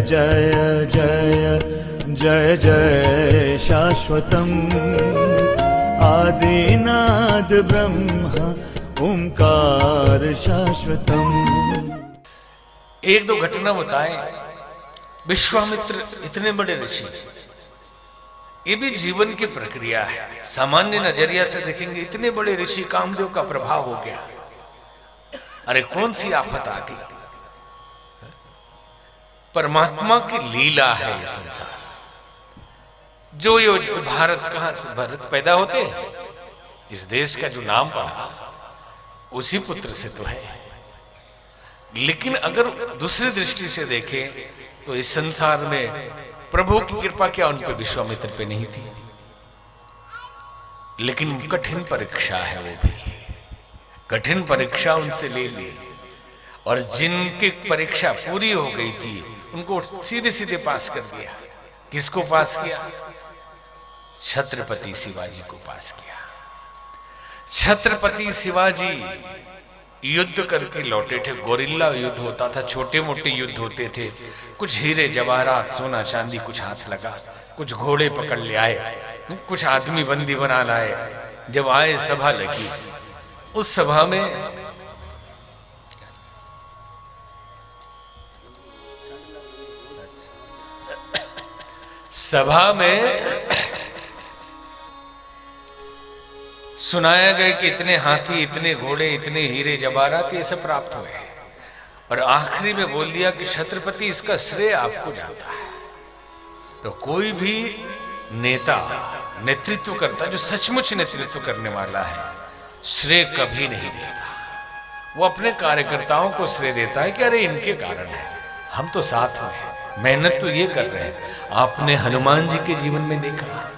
जय जय जय जय शाश्वतम् आदिनाद ब्रह्म ओंकार शाश्वतम्। एक दो घटना बताएं। विश्वामित्र इतने बड़े ऋषि, ये भी जीवन की प्रक्रिया है। सामान्य नजरिया से देखेंगे इतने बड़े ऋषि, कामदेव का प्रभाव हो गया, अरे कौन सी आफत आ गई। परमात्मा की लीला है ये संसार। जो ये भारत, कहां से भरत पैदा होते, इस देश का जो नाम पड़ा उसी पुत्र से तो है। लेकिन अगर दूसरी दृष्टि से देखें तो इस संसार में प्रभु की कृपा क्या उन पे, विश्वामित्र पे नहीं थी। लेकिन कठिन परीक्षा है, वो भी कठिन परीक्षा उनसे ले ली, और जिनकी परीक्षा पूरी हो गई थी उनको सीधे सीधे पास कर दिया। किसको पास किया? छत्रपति शिवाजी को पास किया। छत्रपति शिवाजी युद्ध करके लौटे थे। गोरिल्ला युद्ध होता था, छोटे मोटे युद्ध होते थे। कुछ हीरे जवाहरात, सोना चांदी कुछ हाथ लगा, कुछ घोड़े पकड़ ले आए, कुछ आदमी बंदी बना लाए। जब आए सभा लगी, उस सभा में सुनाया गया कि इतने हाथी, इतने घोड़े, इतने हीरे जवाहरात ये सब प्राप्त हुए। और आखिरी में बोल दिया कि छत्रपति, इसका श्रेय आपको जाता है। तो कोई भी नेता नेतृत्व करता, जो सचमुच नेतृत्व करने वाला है, श्रेय कभी नहीं देता। वो अपने कार्यकर्ताओं को श्रेय देता है कि अरे इनके कारण है, हम तो साथ में हैं, मेहनत तो ये कर रहे हैं। आपने हनुमान जी के जीवन में देखा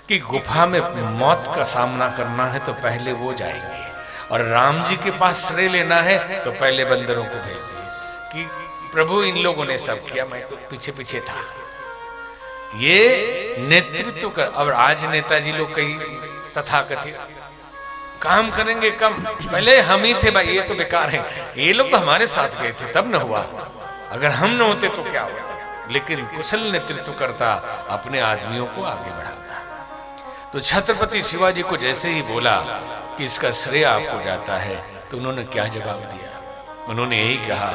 कि गुफा में मौत का सामना करना है तो पहले वो जाएंगे, और राम जी के पास श्रेय लेना है तो पहले बंदरों को भेज दिए कि प्रभु इन लोगों ने सब किया, मैं तो पीछे पीछे था। ये नेतृत्व कर। अब आज नेताजी लोग कई तथाकथित काम करेंगे कम, पहले हम ही थे भाई, ये तो बेकार है, ये लोग तो हमारे साथ गए थे तब न हुआ, अगर हम न होते तो क्या हुआ। लेकिन कुशल नेतृत्व करता अपने आदमियों को आगे बढ़ाता। तो छत्रपति शिवाजी को जैसे ही बोला कि इसका श्रेय आपको जाता है, तो उन्होंने क्या जवाब दिया? उन्होंने यही कहा,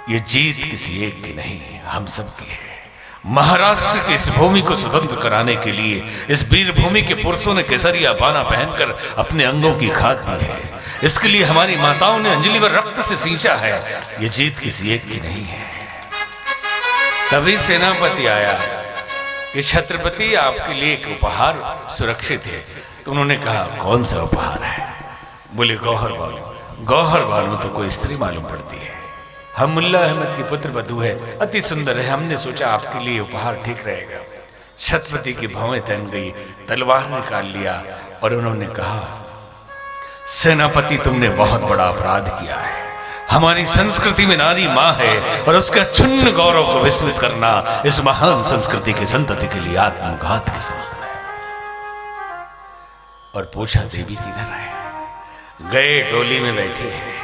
ये जीत किसी एक की नहीं, हम सब की है। महाराष्ट्र की इस भूमि को स्वतंत्र कराने के लिए इस वीर भूमि के पुरुषों ने केसरिया बाना पहनकर अपने अंगों की खाद दी है। इसके लिए हमारी माताओं ने अंजलि भर रक्त से सींचा है। ये जीत किसी एक की नहीं है। तभी सेनापति आया कि छत्रपति, आपके लिए एक उपहार सुरक्षित है। तो उन्होंने कहा, कौन सा उपहार है? बोले, गौहर बानो। गौहर बानो तो कोई स्त्री मालूम पड़ती है, हम मुल्ला अहमद की पुत्र वधू है, अति सुंदर है, हमने सोचा आपके लिए उपहार ठीक रहेगा। छत्रपति की भौएं तन गई, तलवार निकाल लिया और उन्होंने कहा, सेनापति, तुमने बहुत बड़ा अपराध किया है। हमारी संस्कृति में नारी मां है और उसका क्षुण्ण गौरव को विस्मृत करना इस महान संस्कृति की संतति के लिए आत्मघात के समान है। और पूछा, देवी किधर है? गए, डोली में बैठे हैं,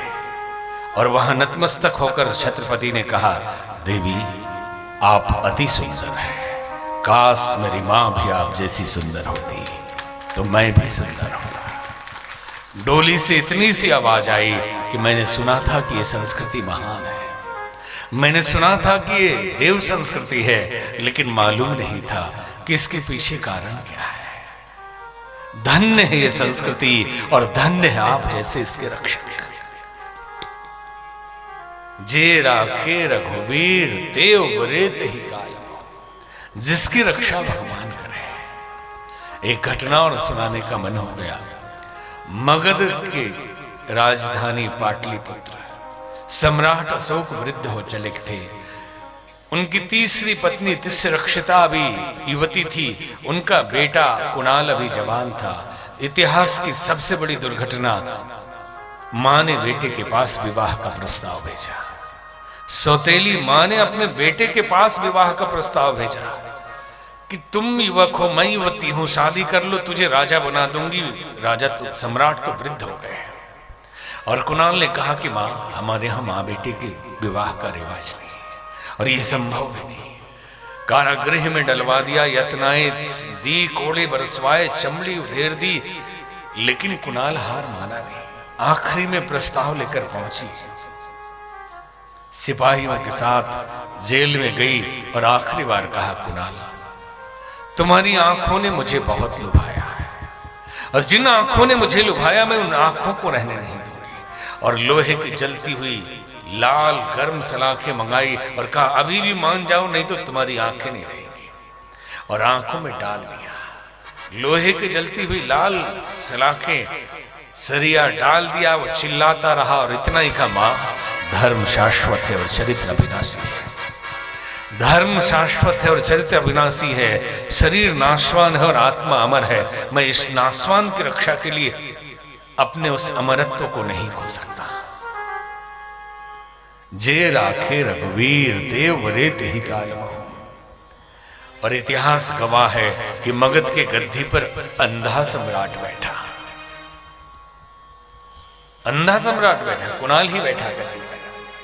और वहां नतमस्तक होकर छत्रपति ने कहा, देवी, आप अति सुंदर हैं। काश मेरी मां भी आप जैसी सुंदर होती तो मैं भी सुंदर होता। डोली से इतनी सी आवाज आई कि मैंने सुना था कि ये संस्कृति महान है, मैंने सुना था कि ये देव संस्कृति है, लेकिन मालूम नहीं था कि इसके पीछे कारण क्या है। धन्य है ये संस्कृति और धन्य है आप जैसे इसके रक्षक। जे राखे रघुवीर देव बरेत ही काय, जिसकी रक्षा भगवान करे। एक घटना और सुनाने का मन हो गया। मगध के राजधानी पाटलिपुत्र, सम्राट अशोक वृद्ध हो चले थे। उनकी तीसरी पत्नी तिस्रक्षिता अभी युवती थी, उनका बेटा कुणाल अभी जवान था। इतिहास की सबसे बड़ी दुर्घटना, मां ने बेटे के पास विवाह का प्रस्ताव भेजा। सौतेली मां ने अपने बेटे के पास विवाह का प्रस्ताव भेजा कि तुम युवक हो, मैं युवती हूं, शादी कर लो, तुझे राजा बना दूंगी। राजा तो, सम्राट तो वृद्ध हो गए। और कुणाल ने कहा कि मां, हमारे यहां मां बेटे के विवाह का रिवाज नहीं, और ये संभव भी नहीं। कारागृह में डलवा दिया, यत्नाएं दी, कोड़े बरसवाए, चमड़ी उधेर दी, लेकिन कुणाल हार माना नहीं। आखिरी में प्रस्ताव लेकर पहुंची, सिपाहियों के साथ जेल में गई और आखिरी बार कहा, कुणाल तुम्हारी आंखों ने मुझे बहुत लुभाया है, और जिन आंखों ने मुझे लुभाया मैं उन आंखों को रहने नहीं दूंगी। और लोहे की जलती हुई लाल गर्म सलाखें मंगाई और कहा, अभी भी मान जाओ नहीं तो तुम्हारी आंखें नहीं रहेंगी। और आंखों में डाल दिया लोहे की जलती हुई लाल सलाखें, सरिया डाल दिया। वो चिल्लाता रहा और इतना ही कहा, मां धर्म शाश्वत है और चरित्र अविनाशी है। धर्म शाश्वत है और चरित्र अविनाशी है। शरीर नाशवान है और आत्मा अमर है। मैं इस नाशवान की रक्षा के लिए अपने उस अमरत्व को नहीं खो सकता। जे राखे रघुवीर देव रेते ही काल। और इतिहास गवाह है कि मगध के गद्दी पर अंधा सम्राट बैठा, अंधा सम्राट बैठा, कुणाल ही बैठा कर